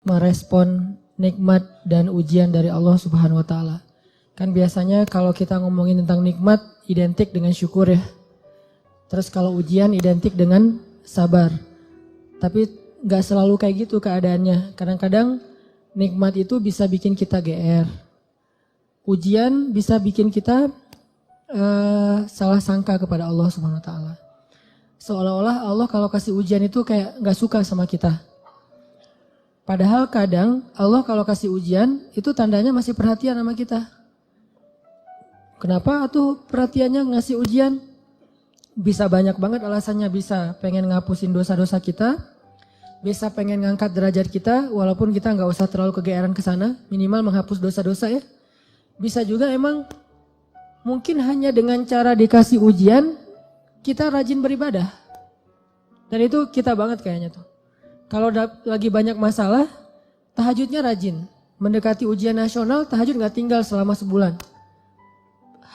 merespon nikmat dan ujian dari Allah Subhanahu wa taala. Kan biasanya kalau kita ngomongin tentang nikmat identik dengan syukur ya. Terus kalau ujian identik dengan sabar. Tapi gak selalu kayak gitu keadaannya. Kadang-kadang nikmat itu bisa bikin kita GR. Ujian bisa bikin kita salah sangka kepada Allah Subhanahu wa taala. Seolah-olah Allah kalau kasih ujian itu kayak gak suka sama kita. Padahal kadang Allah kalau kasih ujian itu tandanya masih perhatian sama kita. Kenapa tuh perhatiannya ngasih ujian? Bisa banyak banget alasannya, bisa pengen ngapusin dosa-dosa kita, bisa pengen ngangkat derajat kita walaupun kita nggak usah terlalu kegeeran ke sana, minimal menghapus dosa-dosa ya. Bisa juga emang mungkin hanya dengan cara dikasih ujian kita rajin beribadah. Dan itu kita banget kayaknya tuh. Kalau lagi banyak masalah, tahajudnya rajin. Mendekati ujian nasional, tahajud nggak tinggal selama sebulan.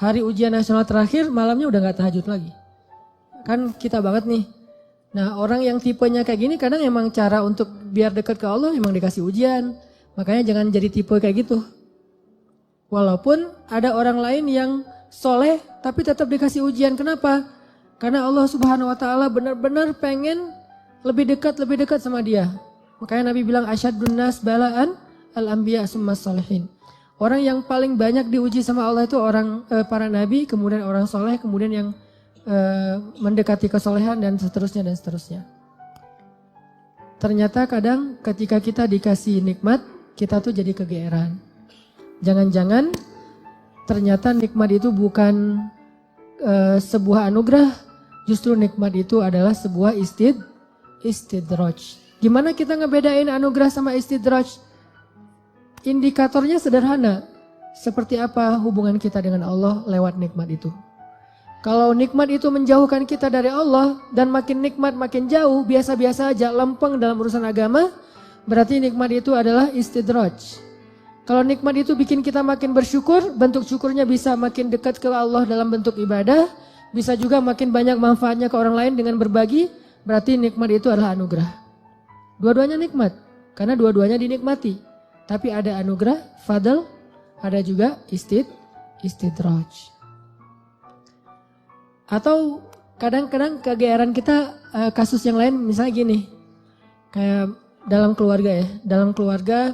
Hari ujian nasional terakhir, malamnya udah gak tahajud lagi. Kan kita banget nih. Nah orang yang tipenya kayak gini kadang emang cara untuk biar dekat ke Allah emang dikasih ujian. Makanya jangan jadi tipe kayak gitu. Walaupun ada orang lain yang soleh tapi tetap dikasih ujian. Kenapa? Karena Allah Subhanahu wa taala benar-benar pengen lebih dekat sama dia. Makanya Nabi bilang asyadun nas balaan al-anbiya summas salihin. Orang yang paling banyak diuji sama Allah itu orang para nabi, kemudian orang soleh, kemudian yang mendekati kesolehan dan seterusnya dan seterusnya. Ternyata kadang ketika kita dikasih nikmat, kita tuh jadi kegeeran. Jangan-jangan ternyata nikmat itu bukan sebuah anugerah, justru nikmat itu adalah sebuah istidraj. Gimana kita ngebedain anugerah sama istidraj? Indikatornya sederhana, seperti apa hubungan kita dengan Allah lewat nikmat itu. Kalau nikmat itu menjauhkan kita dari Allah dan makin nikmat makin jauh, biasa-biasa aja, lempeng dalam urusan agama, berarti nikmat itu adalah istidraj. Kalau nikmat itu bikin kita makin bersyukur, bentuk syukurnya bisa makin dekat ke Allah dalam bentuk ibadah, bisa juga makin banyak manfaatnya ke orang lain dengan berbagi, berarti nikmat itu adalah anugerah. Dua-duanya nikmat, karena dua-duanya dinikmati. Tapi ada anugerah, fadl, ada juga istidraj. Atau kadang-kadang kegeeran kita kasus yang lain misalnya gini. Kayak dalam keluarga ya. Dalam keluarga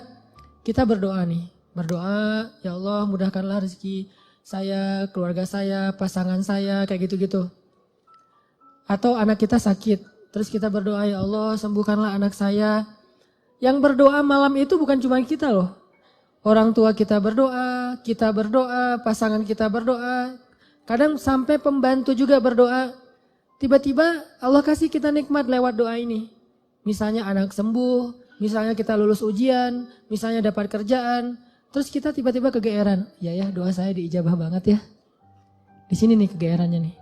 kita berdoa nih. Berdoa, ya Allah mudahkanlah rezeki saya, keluarga saya, pasangan saya, kayak gitu-gitu. Atau anak kita sakit. Terus kita berdoa, ya Allah sembuhkanlah anak saya. Yang berdoa malam itu bukan cuma kita loh. Orang tua kita berdoa, pasangan kita berdoa. Kadang sampai pembantu juga berdoa. Tiba-tiba Allah kasih kita nikmat lewat doa ini. Misalnya anak sembuh, misalnya kita lulus ujian, misalnya dapat kerjaan. Terus kita tiba-tiba kegeeran. Ya doa saya diijabah banget ya. Di sini nih kegeerannya nih.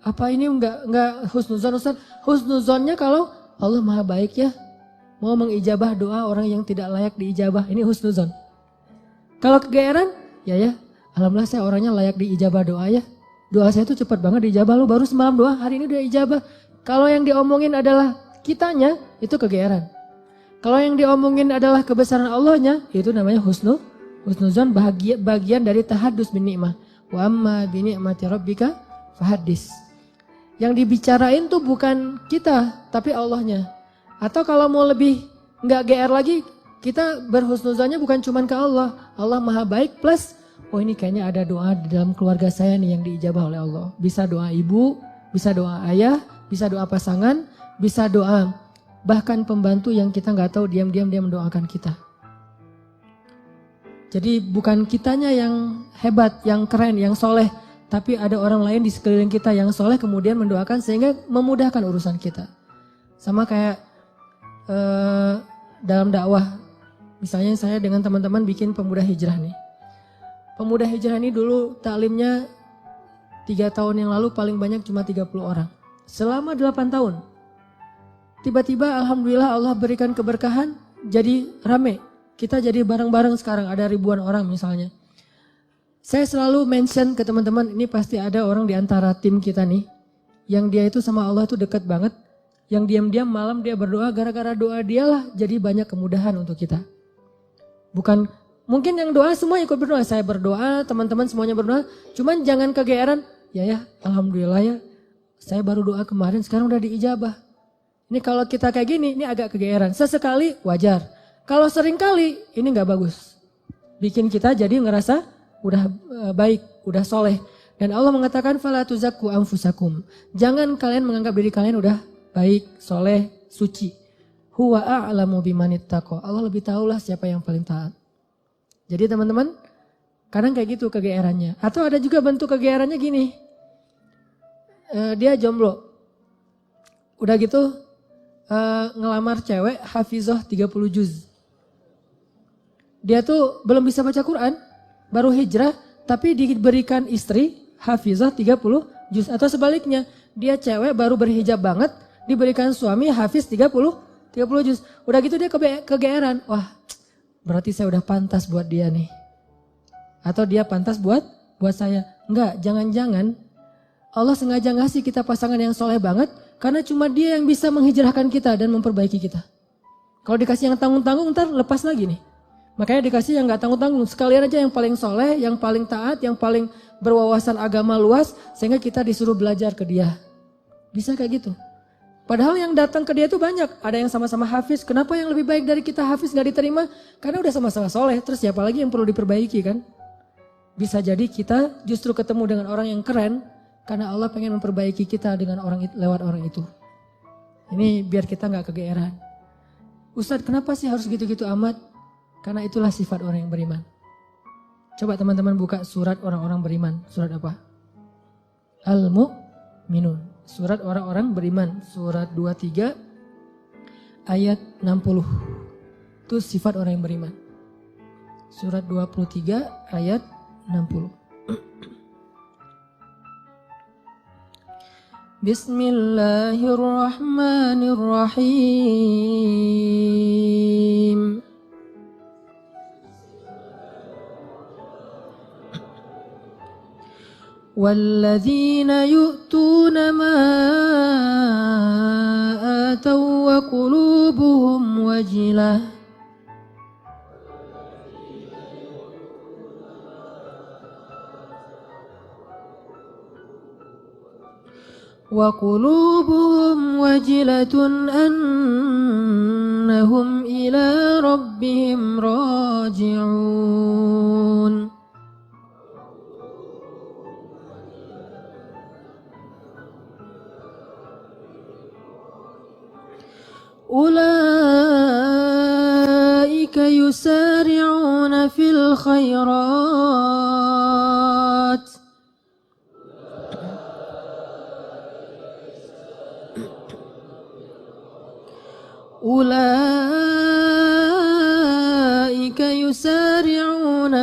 Apa ini enggak husnuzon Ustaz? Husnuzonnya kalau Allah maha baik ya. Mau mengijabah doa orang yang tidak layak diijabah. Ini husnuzon. Kalau kegeeran, ya. Alhamdulillah saya orangnya layak diijabah doa ya. Doa saya tuh cepat banget diijabah. Lu baru semalam doa, hari ini udah ijabah. Kalau yang diomongin adalah kitanya, itu kegeeran. Kalau yang diomongin adalah kebesaran Allahnya, itu namanya husnuzon, bagian dari tahadus bin ni'mah. Wa amma bi ni'mati rabbika fahaddis. Yang dibicarain tuh bukan kita, tapi Allahnya. Atau kalau mau lebih nggak GR lagi, kita berhusnuzonnya bukan cuma ke Allah. Allah maha baik plus, oh ini kayaknya ada doa di dalam keluarga saya nih yang diijabah oleh Allah. Bisa doa ibu, bisa doa ayah, bisa doa pasangan, bisa doa bahkan pembantu yang kita nggak tahu diam-diam dia mendoakan kita. Jadi bukan kitanya yang hebat, yang keren, yang soleh. Tapi ada orang lain di sekeliling kita yang soleh kemudian mendoakan sehingga memudahkan urusan kita. Sama kayak dalam dakwah, misalnya saya dengan teman-teman bikin pemuda hijrah nih. Pemuda hijrah ini dulu taklimnya 3 tahun yang lalu paling banyak cuma 30 orang. Selama 8 tahun. Tiba-tiba alhamdulillah Allah berikan keberkahan jadi rame. Kita jadi bareng-bareng sekarang ada ribuan orang misalnya. Saya selalu mention ke teman-teman ini pasti ada orang di antara tim kita nih. Yang dia itu sama Allah itu dekat banget. Yang diam-diam malam dia berdoa, gara-gara doa dialah jadi banyak kemudahan untuk kita. Bukan, mungkin yang doa semua ikut berdoa. Saya berdoa, teman-teman semuanya berdoa. Cuman jangan kegeeran, ya alhamdulillah ya. Saya baru doa kemarin, sekarang udah diijabah. Ini kalau kita kayak gini, ini agak kegeeran. Sesekali wajar. Kalau sering kali, ini gak bagus. Bikin kita jadi ngerasa udah baik, udah soleh. Dan Allah mengatakan, fala tuzakku anfusakum. Jangan kalian menganggap diri kalian udah baik, soleh, suci. Huwa a'lamu bimanittaqo. Allah lebih tahulah siapa yang paling taat. Jadi teman-teman, kadang kayak gitu kegeerannya. Atau ada juga bentuk kegeerannya gini. Dia jomblo. Udah gitu ngelamar cewek hafizah 30 juz. Dia tuh belum bisa baca Quran, baru hijrah, tapi diberikan istri hafizah 30 juz. Atau sebaliknya, dia cewek baru berhijab banget, diberikan suami hafiz 30 juz. Udah gitu dia kegeeran. Wah, berarti saya udah pantas buat dia nih. Atau dia pantas buat saya. Enggak, jangan-jangan Allah sengaja ngasih kita pasangan yang soleh banget, karena cuma dia yang bisa menghijrahkan kita dan memperbaiki kita. Kalau dikasih yang tanggung-tanggung, ntar lepas lagi nih. Makanya dikasih yang gak tanggung-tanggung. Sekalian aja yang paling soleh, yang paling taat, yang paling berwawasan agama luas, sehingga kita disuruh belajar ke dia. Bisa kayak gitu. Padahal yang datang ke dia itu banyak. Ada yang sama-sama hafiz. Kenapa yang lebih baik dari kita hafiz gak diterima? Karena udah sama-sama soleh. Terus siapa lagi yang perlu diperbaiki kan? Bisa jadi kita justru ketemu dengan orang yang keren, karena Allah pengen memperbaiki kita dengan lewat orang itu. Ini biar kita gak kegeeran. Ustadz, kenapa sih harus gitu-gitu amat? Karena itulah sifat orang yang beriman. Coba teman-teman buka surat orang-orang beriman. Surat apa? Al-Mu'minun. Surat orang-orang beriman. Surat 23 ayat 60. Itu sifat orang yang beriman. Surat 23 ayat 60. Bismillahirrahmanirrahim. والذين يؤتون ما آتوا وقلوبهم وجلة أنهم إلى ربهم راجعون. أولئك يسارعون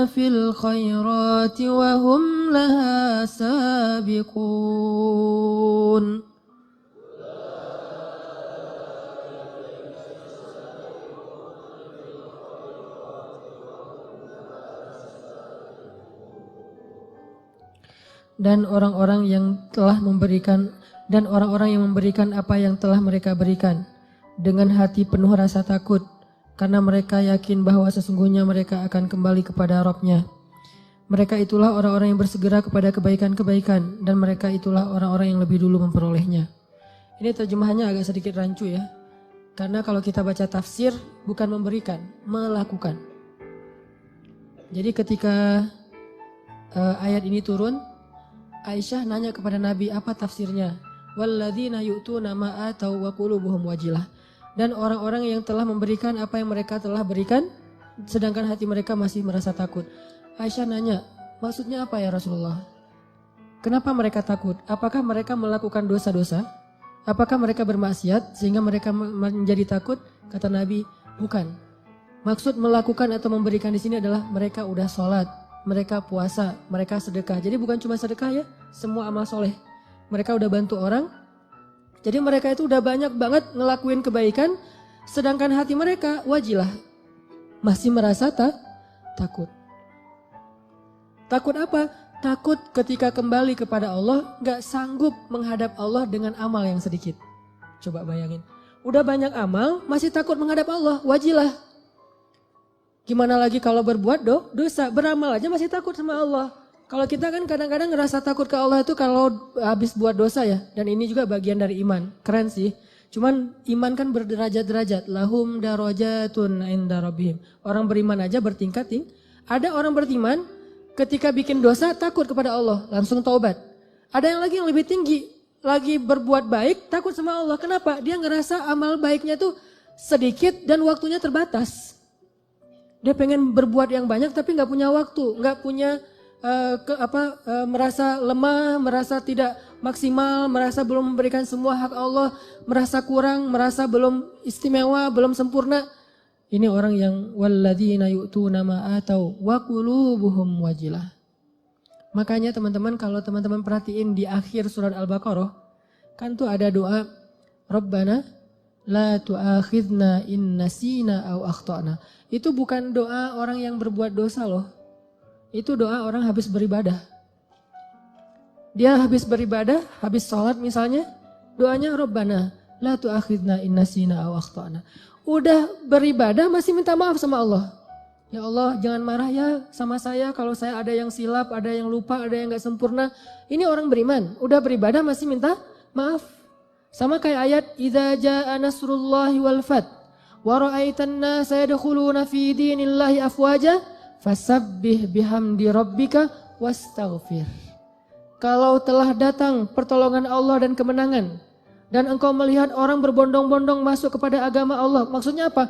في الخيرات وهم لها سابقون. Dan orang-orang yang memberikan apa yang telah mereka berikan dengan hati penuh rasa takut, karena mereka yakin bahwa sesungguhnya mereka akan kembali kepada Rabb-Nya. Mereka itulah orang-orang yang bersegera kepada kebaikan-kebaikan, dan mereka itulah orang-orang yang lebih dulu memperolehnya. Ini terjemahannya agak sedikit rancu ya, karena kalau kita baca tafsir bukan memberikan, melakukan. Jadi ketika ayat ini turun, Aisyah nanya kepada Nabi, apa tafsirnya? Walladzina yu'tuna ma atau wa qulubuhum wajilah. Dan orang-orang yang telah memberikan apa yang mereka telah berikan, sedangkan hati mereka masih merasa takut. Aisyah nanya, maksudnya apa ya Rasulullah? Kenapa mereka takut? Apakah mereka melakukan dosa-dosa? Apakah mereka bermaksiat sehingga mereka menjadi takut? Kata Nabi, bukan. Maksud melakukan atau memberikan di sini adalah mereka udah sholat, mereka puasa, mereka sedekah. Jadi bukan cuma sedekah ya, semua amal soleh. Mereka udah bantu orang. Jadi mereka itu udah banyak banget ngelakuin kebaikan. Sedangkan hati mereka wajilah. Masih merasa takut. Takut apa? Takut ketika kembali kepada Allah gak sanggup menghadap Allah dengan amal yang sedikit. Coba bayangin. Udah banyak amal, masih takut menghadap Allah, wajilah. Gimana lagi kalau berbuat dosa, beramal aja masih takut sama Allah. Kalau kita kan kadang-kadang ngerasa takut ke Allah itu kalau habis buat dosa ya. Dan ini juga bagian dari iman, keren sih. Cuman iman kan berderajat-derajat. Lahum darajatun inda rabbihim. Orang beriman aja bertingkat. Ada orang beriman ketika bikin dosa takut kepada Allah, langsung taubat. Ada yang lagi yang lebih tinggi, lagi berbuat baik takut sama Allah. Kenapa? Dia ngerasa amal baiknya tuh sedikit dan waktunya terbatas. Dia pengen berbuat yang banyak tapi nggak punya waktu, nggak punya merasa lemah, merasa tidak maksimal, merasa belum memberikan semua hak Allah, merasa kurang, merasa belum istimewa, belum sempurna. Ini orang yang walladzina yu'tuna ma atau wa qulubuhum wajilah. Makanya teman-teman kalau teman-teman perhatiin di akhir surat Al-Baqarah kan tuh ada doa Rabbana la tu'akhidna in nasina aw akhtana. Itu bukan doa orang yang berbuat dosa loh. Itu doa orang habis beribadah. Dia habis beribadah, habis sholat misalnya, doanya Rabbana la tu'akhidna in nasina aw akhtana. Udah beribadah masih minta maaf sama Allah. Ya Allah jangan marah ya sama saya kalau saya ada yang silap, ada yang lupa, ada yang gak sempurna. Ini orang beriman, udah beribadah masih minta maaf. Sama kayak ayat idza jaa nasrullahi wal fath wa ra'aitan nasa yadkhuluna fi dinillahi afwaja fasabbih bihamdi rabbika wastaghfir. Kalau telah datang pertolongan Allah dan kemenangan dan engkau melihat orang berbondong-bondong masuk kepada agama Allah. Maksudnya apa?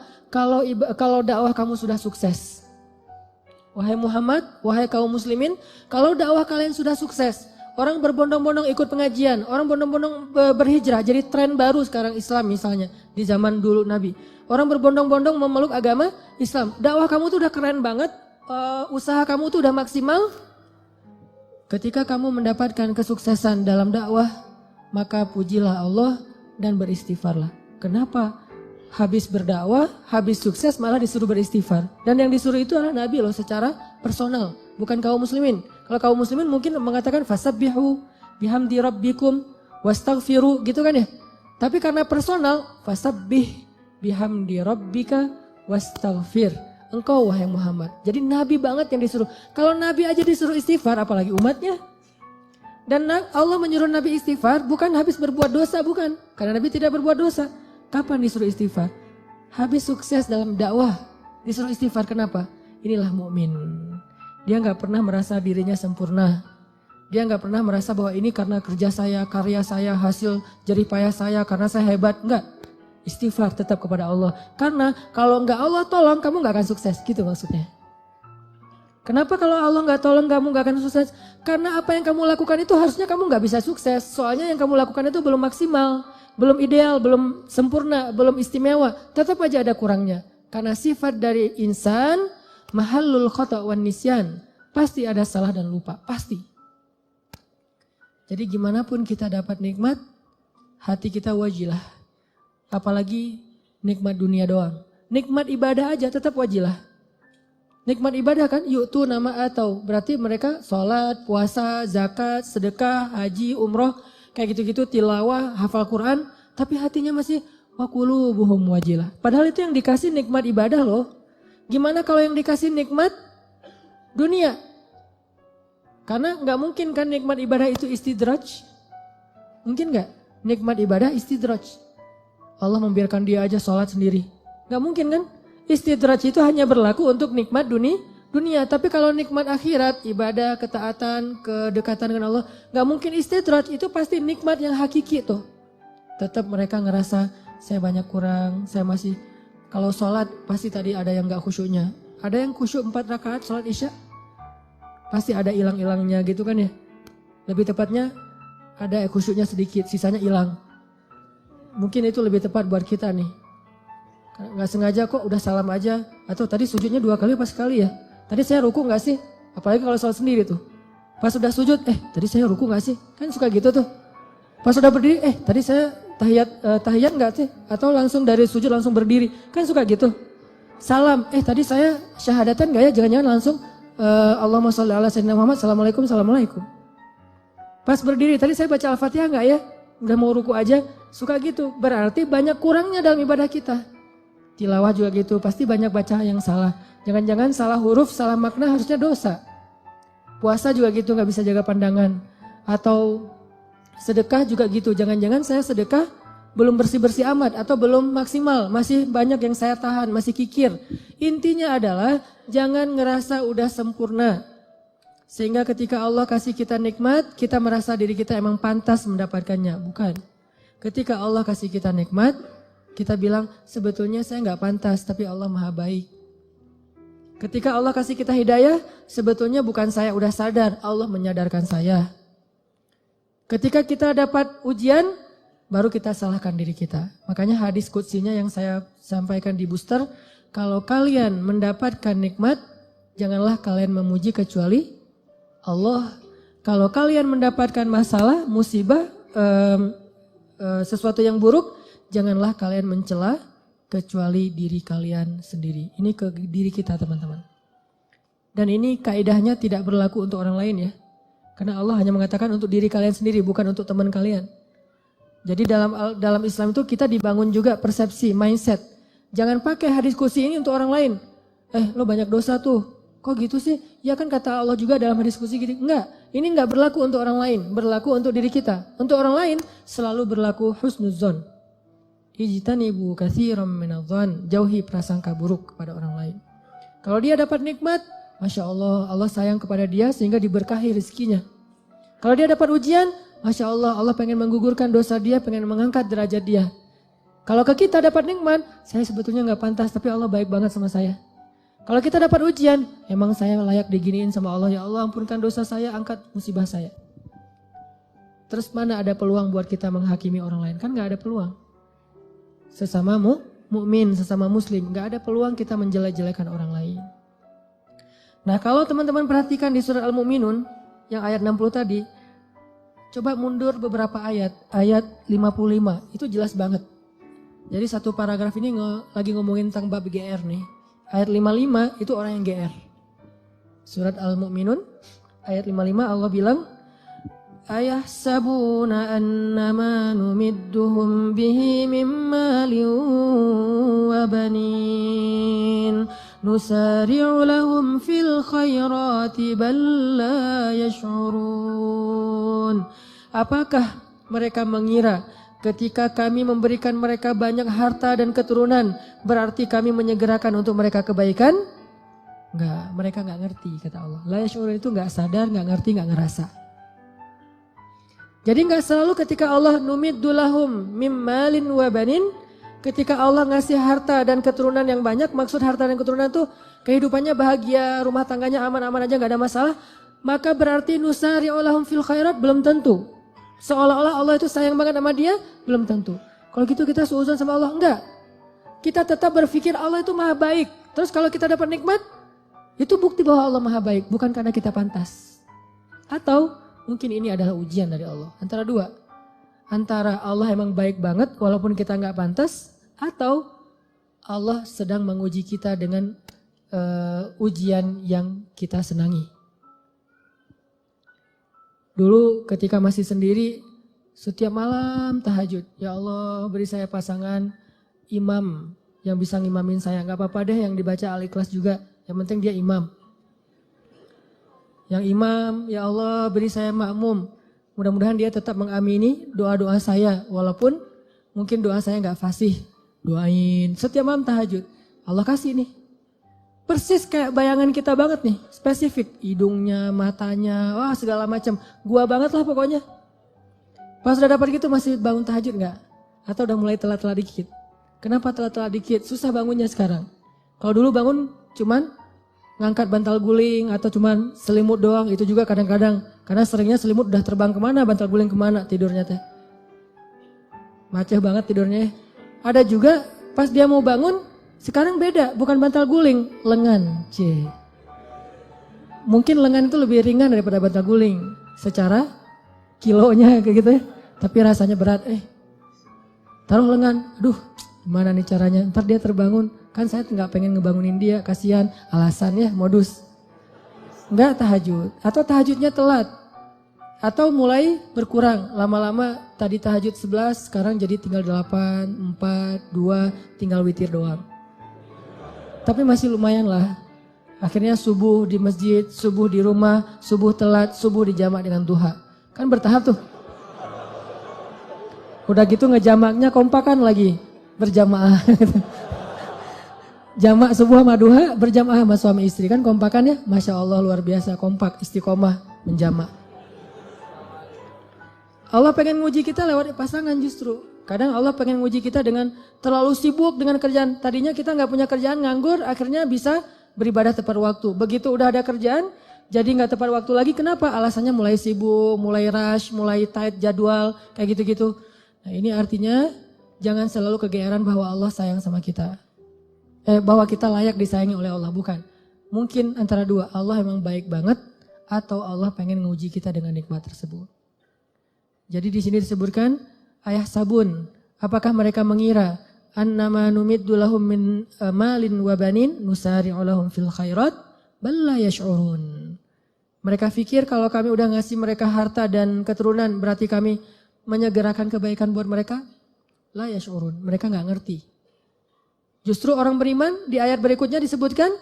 Kalau dakwah kamu sudah sukses. Wahai Muhammad, wahai kaum muslimin, kalau dakwah kalian sudah sukses. Orang berbondong-bondong ikut pengajian, orang berbondong-bondong berhijrah. Jadi tren baru sekarang Islam misalnya di zaman dulu Nabi. Orang berbondong-bondong memeluk agama Islam. Dakwah kamu tuh udah keren banget, usaha kamu tuh udah maksimal. Ketika kamu mendapatkan kesuksesan dalam dakwah, maka pujilah Allah dan beristighfarlah. Kenapa? Habis berdakwah, habis sukses malah disuruh beristighfar. Dan yang disuruh itu adalah Nabi loh secara personal, bukan kaum muslimin. Kalau kaum muslimin mungkin mengatakan fasabbihu bihamdi rabbikum wastaghfiru gitu kan ya. Tapi karena personal, fasabbih bihamdi rabbika wastaghfir. Engkau wahai Muhammad. Jadi Nabi banget yang disuruh. Kalau Nabi aja disuruh istighfar apalagi umatnya. Dan Allah menyuruh Nabi istighfar bukan habis berbuat dosa, bukan. Karena Nabi tidak berbuat dosa. Kapan disuruh istighfar? Habis sukses dalam dakwah disuruh istighfar. Kenapa? Inilah mukmin. Dia nggak pernah merasa dirinya sempurna. Dia nggak pernah merasa bahwa ini karena kerja saya, karya saya, hasil jerih payah saya, karena saya hebat. Enggak. Istighfar tetap kepada Allah. Karena kalau nggak Allah tolong kamu nggak akan sukses. Gitu maksudnya. Kenapa kalau Allah nggak tolong kamu nggak akan sukses? Karena apa yang kamu lakukan itu harusnya kamu nggak bisa sukses. Soalnya yang kamu lakukan itu belum maksimal, belum ideal, belum sempurna, belum istimewa. Tetap aja ada kurangnya. Karena sifat dari insan mahallul khata' wan nisyan. Pasti ada salah dan lupa, pasti. Jadi gimana pun kita dapat nikmat, hati kita wajilah. Apalagi nikmat dunia doang. Nikmat ibadah aja tetap wajilah. Nikmat ibadah kan yu'tu nama atau berarti mereka sholat, puasa, zakat, sedekah, haji, umroh, kayak gitu-gitu, tilawah, hafal Quran, tapi hatinya masih wa qulubuhum wajilah. Padahal itu yang dikasih nikmat ibadah loh. Gimana kalau yang dikasih nikmat dunia? Karena nggak mungkin kan nikmat ibadah itu istidraj. Mungkin nggak? Nikmat ibadah istidraj. Allah membiarkan dia aja sholat sendiri. Nggak mungkin kan? Istidraj itu hanya berlaku untuk nikmat dunia. Tapi kalau nikmat akhirat, ibadah, ketaatan, kedekatan dengan Allah, nggak mungkin istidraj. Itu pasti nikmat yang hakiki tuh. Tetap mereka ngerasa saya banyak kurang, saya masih. Kalau sholat pasti tadi ada yang nggak khusyuknya. Ada yang khusyuk 4 rakaat sholat isya. Pasti ada hilang-hilangnya gitu kan ya. Lebih tepatnya ada khusyuknya sedikit, sisanya hilang. Mungkin itu lebih tepat buat kita nih. Gak sengaja kok udah salam aja. Atau tadi sujudnya 2 kali pas sekali ya. Tadi saya ruku gak sih? Apalagi kalau sholat sendiri tuh. Pas udah sujud, tadi saya ruku gak sih? Kan suka gitu tuh. Pas udah berdiri, tadi saya tahiyat gak sih? Atau langsung dari sujud langsung berdiri. Kan suka gitu. Salam, tadi saya syahadatan gak ya? Jangan-jangan langsung Allahumma sholli ala sayyidina Muhammad, assalamualaikum, assalamualaikum. Pas berdiri, tadi saya baca Al-Fatihah gak ya? udah mau ruku aja suka gitu. Berarti banyak kurangnya dalam ibadah kita. Tilawah juga gitu, pasti banyak baca yang salah. Jangan-jangan salah huruf, salah makna harusnya dosa. Puasa juga gitu, gak bisa jaga pandangan. Atau sedekah juga gitu, jangan-jangan saya sedekah belum bersih-bersih amat atau belum maksimal, masih banyak yang saya tahan, masih kikir. Intinya adalah jangan ngerasa udah sempurna. Sehingga ketika Allah kasih kita nikmat, kita merasa diri kita emang pantas mendapatkannya. Bukan. Ketika Allah kasih kita nikmat, kita bilang sebetulnya saya gak pantas, tapi Allah maha baik. Ketika Allah kasih kita hidayah, sebetulnya bukan saya udah sadar, Allah menyadarkan saya. Ketika kita dapat ujian, baru kita salahkan diri kita. Makanya hadis qudsinya yang saya sampaikan di booster, kalau kalian mendapatkan nikmat, janganlah kalian memuji kecuali Allah. Kalau kalian mendapatkan masalah, musibah, sesuatu yang buruk, janganlah kalian mencela kecuali diri kalian sendiri. Ini ke diri kita teman-teman. Dan ini kaidahnya tidak berlaku untuk orang lain ya. Karena Allah hanya mengatakan untuk diri kalian sendiri, bukan untuk teman kalian. Jadi dalam Islam itu kita dibangun juga persepsi, mindset. Jangan pakai hadis qudsi ini untuk orang lain. Lo banyak dosa tuh, kok gitu sih? Ya kan kata Allah juga dalam hadis qudsi gitu. Enggak, ini enggak berlaku untuk orang lain, berlaku untuk diri kita. Untuk orang lain selalu berlaku husnuzon. Ijtanibu katsiran minadh-dhon, jauhi prasangka buruk kepada orang lain. Kalau dia dapat nikmat, Masya Allah, Allah sayang kepada dia sehingga diberkahi rezekinya. Kalau dia dapat ujian, Masya Allah, Allah pengen menggugurkan dosa dia, pengen mengangkat derajat dia. Kalau ke kita dapat nikmat, saya sebetulnya gak pantas, tapi Allah baik banget sama saya. Kalau kita dapat ujian, emang saya layak diginiin sama Allah. Ya Allah, ampunkan dosa saya, angkat musibah saya. Terus mana ada peluang buat kita menghakimi orang lain? Kan gak ada peluang. Sesama mukmin, sesama muslim, gak ada peluang kita menjelek-jelekan orang lain. Nah kalau teman-teman perhatikan di surat Al-Mu'minun yang ayat 60 tadi, coba mundur beberapa ayat 55, itu jelas banget. Jadi satu paragraf ini lagi ngomongin tentang bab GR nih. Ayat 55 itu orang yang GR. Surat Al-Mu'minun ayat 55 Allah bilang, ayahsabuna annama numidduhum bihi min malin wa banin nusari'u lahum fil khairati bal la yash'urun. Apakah mereka mengira ketika kami memberikan mereka banyak harta dan keturunan berarti kami menyegerakan untuk mereka kebaikan? Enggak, mereka enggak ngerti kata Allah. La yash'urun itu enggak sadar, enggak ngerti, enggak ngerasa. Jadi enggak selalu ketika Allah numiddu lahum mim malin wa banin, ketika Allah ngasih harta dan keturunan yang banyak, maksud harta dan keturunan tuh kehidupannya bahagia, rumah tangganya aman-aman aja gak ada masalah, maka berarti nusari'u lahum fil khairat belum tentu. Seolah-olah Allah itu sayang banget sama dia, belum tentu. Kalau gitu kita suudzon sama Allah, enggak. Kita tetap berpikir Allah itu maha baik. Terus kalau kita dapat nikmat, itu bukti bahwa Allah maha baik, bukan karena kita pantas. Atau mungkin ini adalah ujian dari Allah. Antara dua. Antara Allah emang baik banget walaupun kita gak pantas, atau Allah sedang menguji kita dengan ujian yang kita senangi. Dulu ketika masih sendiri, setiap malam tahajud. Ya Allah beri saya pasangan imam yang bisa ngimamin saya. Gak apa-apa deh yang dibaca Al-Ikhlas juga. Yang penting dia imam. Yang imam, ya Allah beri saya makmum. Mudah-mudahan dia tetap mengamini doa-doa saya. Walaupun mungkin doa saya gak fasih. Doain setiap malam tahajud. Allah kasih nih. Persis kayak bayangan kita banget nih. Spesifik. Hidungnya, matanya, wah segala macam. Gua banget lah pokoknya. Pas udah dapat gitu masih bangun tahajud gak? Atau udah mulai telat-telat dikit? Kenapa telat-telat dikit? Susah bangunnya sekarang. Kalau dulu bangun cuman ngangkat bantal guling atau cuman selimut doang. Itu juga kadang-kadang. Karena seringnya selimut udah terbang kemana, bantal guling kemana tidurnya teh. Macet banget tidurnya. Ada juga pas dia mau bangun, sekarang beda, bukan bantal guling, lengan. Mungkin lengan itu lebih ringan daripada bantal guling. Secara kilonya kayak gitu ya. Tapi rasanya berat. Taruh lengan, aduh gimana nih caranya. Ntar dia terbangun, kan saya nggak pengen ngebangunin dia, kasihan. Alasan ya modus. Enggak tahajud, atau tahajudnya telat. Atau mulai berkurang, lama-lama tadi tahajud 11, sekarang jadi tinggal 8, 4, 2, tinggal witir doang. Tapi masih lumayan lah. Akhirnya subuh di masjid, subuh di rumah, subuh telat, subuh dijamak dengan duha. Kan bertahap tuh. Udah gitu ngejamaknya kompakan lagi, berjamaah. Jamak subuh sama duha berjamaah sama suami istri, kan kompakannya Masya Allah luar biasa, kompak, istiqomah, menjamak. Allah pengen nguji kita lewat pasangan justru. Kadang Allah pengen nguji kita dengan terlalu sibuk dengan kerjaan. Tadinya kita nggak punya kerjaan, nganggur, akhirnya bisa beribadah tepat waktu. Begitu udah ada kerjaan, jadi nggak tepat waktu lagi. Kenapa? Alasannya mulai sibuk, mulai rush, mulai tight jadwal, kayak gitu-gitu. Nah ini artinya jangan selalu kegeeran bahwa Allah sayang sama kita. Bahwa kita layak disayangi oleh Allah, bukan. Mungkin antara dua, Allah emang baik banget atau Allah pengen nguji kita dengan nikmat tersebut. Jadi di sini disebutkan ayah sabun, apakah mereka mengira annama numiddu lahum min malin wa banin nusari'u lahum fil khairat bal la yash'urun. Mereka pikir kalau kami udah ngasih mereka harta dan keturunan berarti kami menyegerakan kebaikan buat mereka? La yash'urun, mereka enggak ngerti. Justru orang beriman di ayat berikutnya disebutkan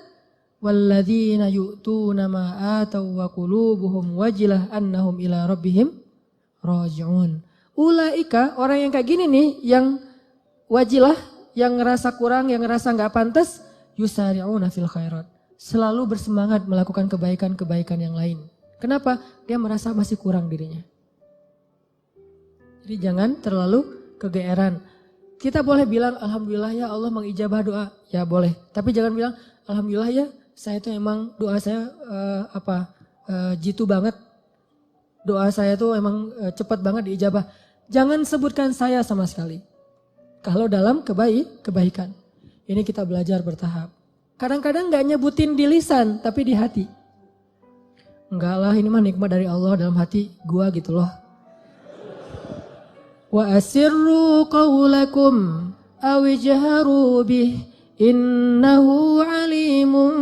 walladzina yu'tuna ma atau wa qulubuhum wajilah annahum ila rabbihim raji'un. Ulaika, orang yang kayak gini nih, yang wajilah, yang ngerasa kurang, yang ngerasa gak pantas, yusari'una fil khairat. Selalu bersemangat melakukan kebaikan-kebaikan yang lain. Kenapa? Dia merasa masih kurang dirinya. Jadi jangan terlalu kegeeran. Kita boleh bilang, Alhamdulillah ya Allah mengijabah doa. Ya boleh. Tapi jangan bilang, Alhamdulillah ya saya itu emang doa saya jitu banget. Doa saya tuh emang cepat banget diijabah. Jangan sebutkan saya sama sekali. Kalau dalam kebaikan. Ini kita belajar bertahap. Kadang-kadang gak nyebutin di lisan, tapi di hati. Enggak lah, ini mah nikmat dari Allah dalam hati gua gitu loh. Wa asirru qawlakum awijharu bih innahu alimun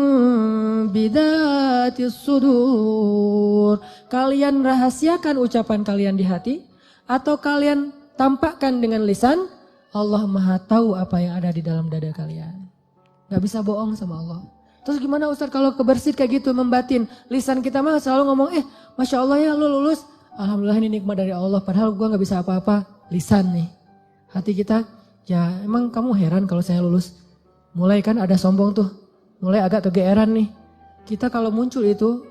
bidatis sudur. Kalian rahasiakan ucapan kalian di hati atau kalian tampakkan dengan lisan, Allah Maha tahu apa yang ada di dalam dada kalian. Gak bisa bohong sama Allah. Terus gimana Ustaz kalau kebersit kayak gitu membatin? Lisan kita mah selalu ngomong, Masya Allah ya lu lulus. Alhamdulillah ini nikmat dari Allah. Padahal gua gak bisa apa-apa. Lisan nih. Hati kita, ya emang kamu heran kalau saya lulus. Mulai kan ada sombong tuh. Mulai agak kegeeran nih. Kita kalau muncul itu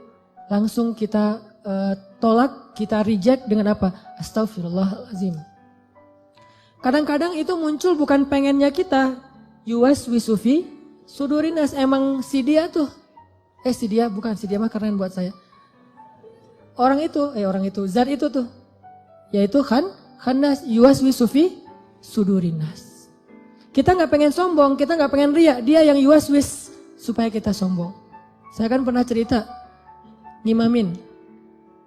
langsung kita tolak, kita reject dengan apa? Astagfirullahaladzim. Kadang-kadang itu muncul bukan pengennya kita. Yuwas wisufi sudurinas, emang si dia tuh. Si dia bukan, si dia mah keren buat saya. Orang itu, zat itu tuh. Yaitu khannas yuwas wisufi sudurinas. Kita gak pengen sombong, kita gak pengen riak. Dia yang yuwas supaya kita sombong. Saya kan pernah cerita, ngimamin.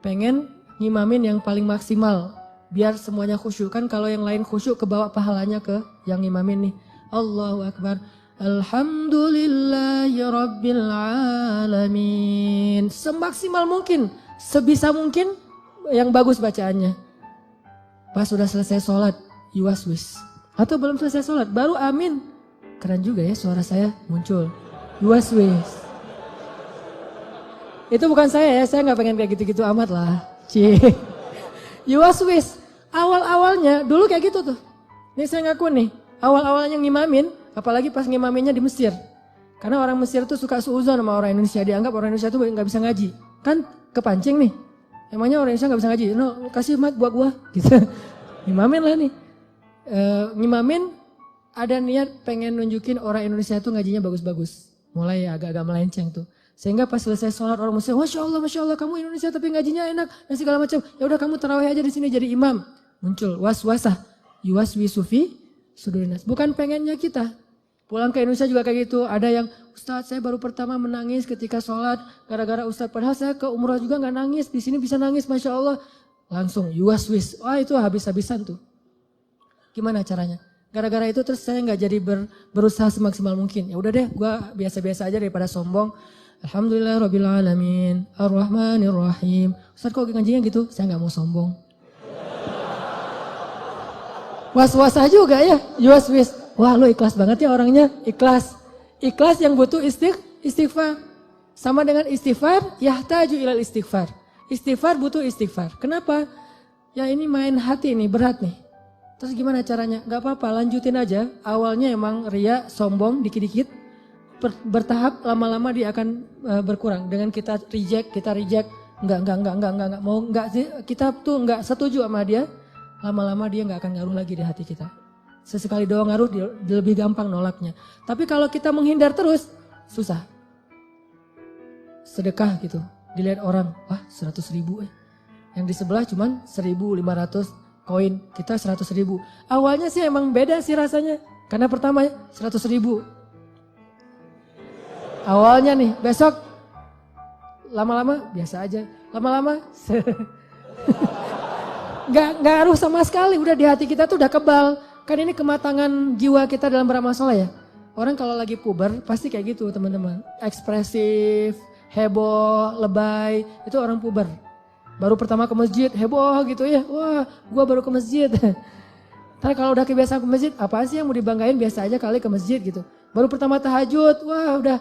Pengen ngimamin yang paling maksimal. Biar semuanya khusyuk. Kan kalau yang lain khusyuk kebawa pahalanya ke yang ngimamin nih. Allahu Akbar. Alhamdulillahi Rabbil Alamin. Semaksimal mungkin. Sebisa mungkin yang bagus bacaannya. Pas sudah selesai sholat, yuwaswis. Atau belum selesai sholat, baru amin. Keren juga ya suara saya muncul. Yuwaswis. Itu bukan saya gak pengen kayak gitu-gitu amat lah. Yuwaswis. Awal-awalnya dulu kayak gitu tuh. Ini saya ngaku nih. Awal-awalnya ngimamin, apalagi pas ngimaminnya di Mesir. Karena orang Mesir tuh suka suuzon sama orang Indonesia. Dianggap orang Indonesia tuh gak bisa ngaji. Kan kepancing nih. Emangnya orang Indonesia gak bisa ngaji? No, kasih mat buat gua. Gitu. Ngimamin lah nih. Ngimamin ada niat pengen nunjukin orang Indonesia tuh ngajinya bagus-bagus. Mulai agak-agak melenceng tuh. Sehingga pas selesai sholat orang Muslim, Masya Allah kamu Indonesia tapi ngajinya enak dan segala macam. Ya udah kamu tarawih aja di sini jadi imam. Muncul waswasah, yuwaswisufi sudurinas. Bukan pengennya kita. Pulang ke Indonesia juga kayak gitu. Ada yang Ustadz saya baru pertama menangis ketika sholat gara-gara Ustadz. Padahal saya ke umrah juga nggak nangis. Di sini bisa nangis, Masya Allah. Langsung yuwaswis. Wah itu habis-habisan tuh. Gimana caranya? Gara-gara itu terus saya nggak jadi berusaha semaksimal mungkin. Ya udah deh, gue biasa-biasa aja daripada sombong. Alhamdulillah Rabbil Alamin, Ar-Rahmanir Rahim. Ustaz kok ngajinya gitu? Saya gak mau sombong. Was-was juga ya, was-was. Wah lu ikhlas banget ya orangnya, ikhlas. Ikhlas yang butuh istighfar. Sama dengan istighfar, yahtaju ilal istighfar. Istighfar butuh istighfar. Kenapa? Ya ini main hati nih, berat nih. Terus gimana caranya? Gak apa-apa, lanjutin aja. Awalnya emang ria, sombong, dikit-dikit. Bertahap, lama-lama dia akan berkurang. Dengan kita reject. Enggak. Mau enggak sih, kita tuh enggak setuju sama dia. Lama-lama dia enggak akan ngaruh lagi di hati kita. Sesekali doang ngaruh, dia lebih gampang nolaknya. Tapi kalau kita menghindar terus, susah. Sedekah gitu, dilihat orang, wah 100.000 Yang di sebelah cuman 1.500 koin, kita 100.000. Awalnya sih emang beda sih rasanya. Karena pertama 100.000. Awalnya nih, besok lama-lama biasa aja. Lama-lama nggak ngaruh sama sekali. Udah di hati kita tuh udah kebal. Kan ini kematangan jiwa kita dalam beramal soleh ya. Orang kalau lagi puber pasti kayak gitu teman-teman. Ekspresif, heboh, lebay. Itu orang puber. Baru pertama ke masjid, heboh gitu ya. Wah gua baru ke masjid. Tapi kalau udah kebiasaan ke masjid, apa sih yang mau dibanggain, biasa aja kali ke masjid gitu. Baru pertama tahajud, wah udah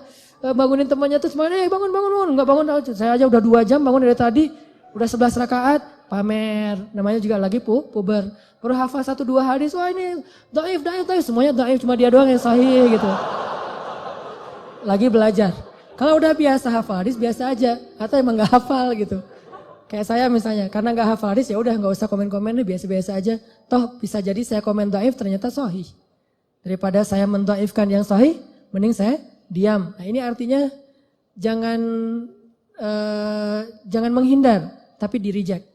bangunin temannya tuh semuanya, bangun. Enggak bangun, saya aja udah 2 jam bangun dari tadi. Udah 11 rakaat, pamer. Namanya juga lagi puber. Baru hafal 1-2 hadis, wah ini dhaif. Semuanya dhaif, cuma dia doang yang sahih gitu. Lagi belajar. Kalau udah biasa hafal hadis, biasa aja. Atau emang gak hafal gitu. Kayak saya misalnya, karena gak hafal hadis ya udah gak usah komen-komen deh, biasa-biasa aja. Toh bisa jadi saya komen dhaif ternyata sahih. Daripada saya mendhaifkan yang sahih, mending saya diam. Nah ini artinya jangan menghindar, tapi di-reject.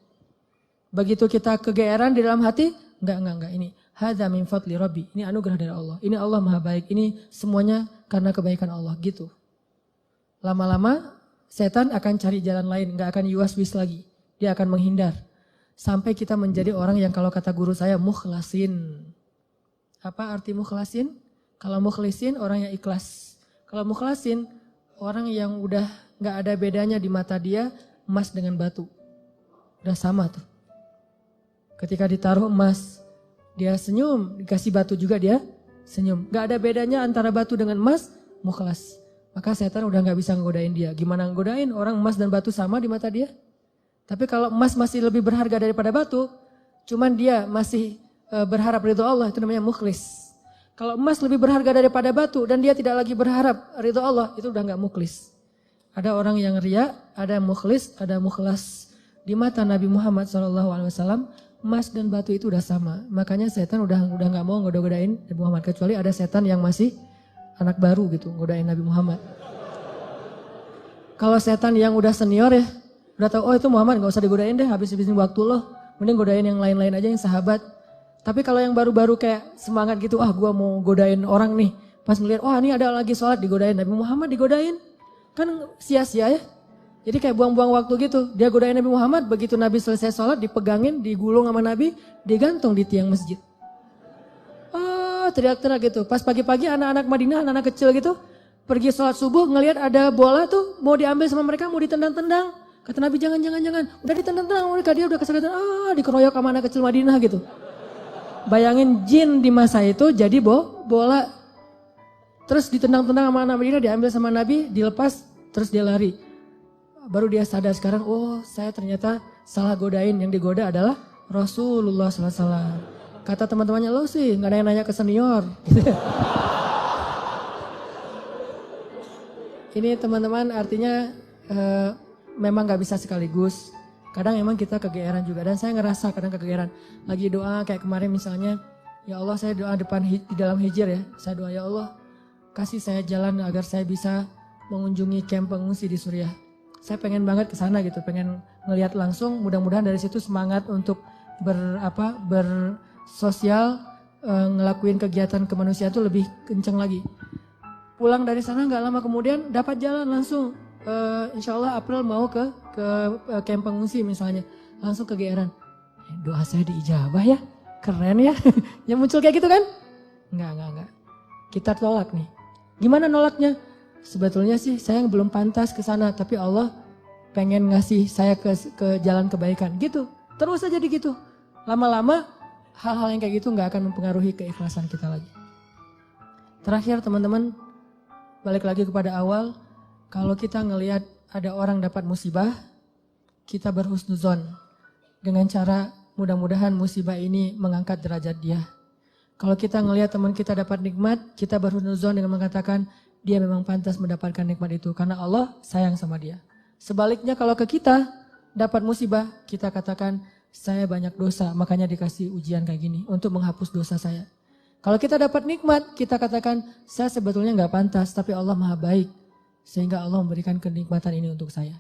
Begitu kita kegeeran di dalam hati, enggak. Ini hadza min fadli rabbi. Ini anugerah dari Allah. Ini Allah Maha Baik. Ini semuanya karena kebaikan Allah gitu. Lama-lama setan akan cari jalan lain, enggak akan yuwas-wis lagi. Dia akan menghindar. Sampai kita menjadi orang yang kalau kata guru saya mukhlasin. Apa arti mukhlasin? Kalau mukhlisin orang yang ikhlas. Kalau mukhlasin orang yang udah enggak ada bedanya di mata dia emas dengan batu. Udah sama tuh. Ketika ditaruh emas, dia senyum, dikasih batu juga dia senyum. Gak ada bedanya antara batu dengan emas, mukhlas. Maka setan udah gak bisa ngegodain dia. Gimana ngegodain? Orang emas dan batu sama di mata dia. Tapi kalau emas masih lebih berharga daripada batu, cuman dia masih berharap ridho Allah, itu namanya mukhlis. Kalau emas lebih berharga daripada batu dan dia tidak lagi berharap ridho Allah, itu udah gak mukhlis. Ada orang yang riya, ada mukhlis, ada mukhlas. Di mata Nabi Muhammad SAW, emas dan batu itu udah sama. Makanya setan udah gak mau godain Nabi Muhammad. Kecuali ada setan yang masih anak baru gitu, godain Nabi Muhammad. Kalau setan yang udah senior ya, udah tahu, oh itu Muhammad gak usah digodain deh, habis-habisin waktu loh. Mending godain yang lain-lain aja, yang sahabat. Tapi kalau yang baru-baru kayak semangat gitu, gua mau godain orang nih. Pas melihat, ini ada lagi sholat digodain, Nabi Muhammad digodain. Kan sia-sia ya. Jadi kayak buang-buang waktu gitu. Dia godain Nabi Muhammad, begitu Nabi selesai sholat, dipegangin, digulung sama Nabi, digantung di tiang masjid. Teriak-teriak gitu. Pas pagi-pagi anak-anak Madinah, anak-anak kecil gitu, pergi sholat subuh, ngelihat ada bola tuh, mau diambil sama mereka, mau ditendang-tendang. Kata Nabi, jangan. Udah ditendang-tendang mereka, dia udah kesakitan, dikeroyok sama anak kecil Madinah gitu. Bayangin jin di masa itu jadi bola. Terus ditendang-tendang sama anak Madinah, diambil sama Nabi, dilepas, terus dia lari. Baru dia sadar sekarang, saya ternyata salah godain. Yang digoda adalah Rasulullah SAW. Kata teman-temannya, lo sih gak ada yang nanya ke senior. Ini teman-teman artinya memang gak bisa sekaligus. Kadang emang kita kegeeran juga. Dan saya ngerasa kadang kegeeran. Lagi doa kayak kemarin misalnya, ya Allah saya doa di dalam hijir ya. Saya doa, ya Allah kasih saya jalan agar saya bisa mengunjungi kamp pengungsi di Suriah. Saya pengen banget ke sana gitu, pengen ngelihat langsung. Mudah-mudahan dari situ semangat untuk bersosial, ngelakuin kegiatan kemanusiaan itu lebih kenceng lagi. Pulang dari sana nggak lama kemudian dapat jalan langsung. Insya Allah April mau ke kamp pengungsi misalnya, langsung kegeeran. Doa saya diijabah ya, keren ya. Yang muncul kayak gitu kan? Enggak. Kita tolak nih. Gimana nolaknya? sebetulnya sih saya belum pantas ke sana, tapi Allah pengen ngasih saya ke jalan kebaikan gitu. Terus aja gitu. Lama-lama hal-hal yang kayak gitu nggak akan mempengaruhi keikhlasan kita lagi. Terakhir teman-teman, balik lagi kepada awal, kalau kita ngelihat ada orang dapat musibah, kita berhusnuzon dengan cara mudah-mudahan musibah ini mengangkat derajat dia. Kalau kita ngelihat teman kita dapat nikmat, kita berhusnuzon dengan mengatakan dia memang pantas mendapatkan nikmat itu karena Allah sayang sama dia. Sebaliknya kalau ke kita dapat musibah, kita katakan saya banyak dosa, makanya dikasih ujian kayak gini untuk menghapus dosa saya. Kalau kita dapat nikmat, kita katakan saya sebetulnya nggak pantas, tapi Allah maha baik sehingga Allah memberikan kenikmatan ini untuk saya.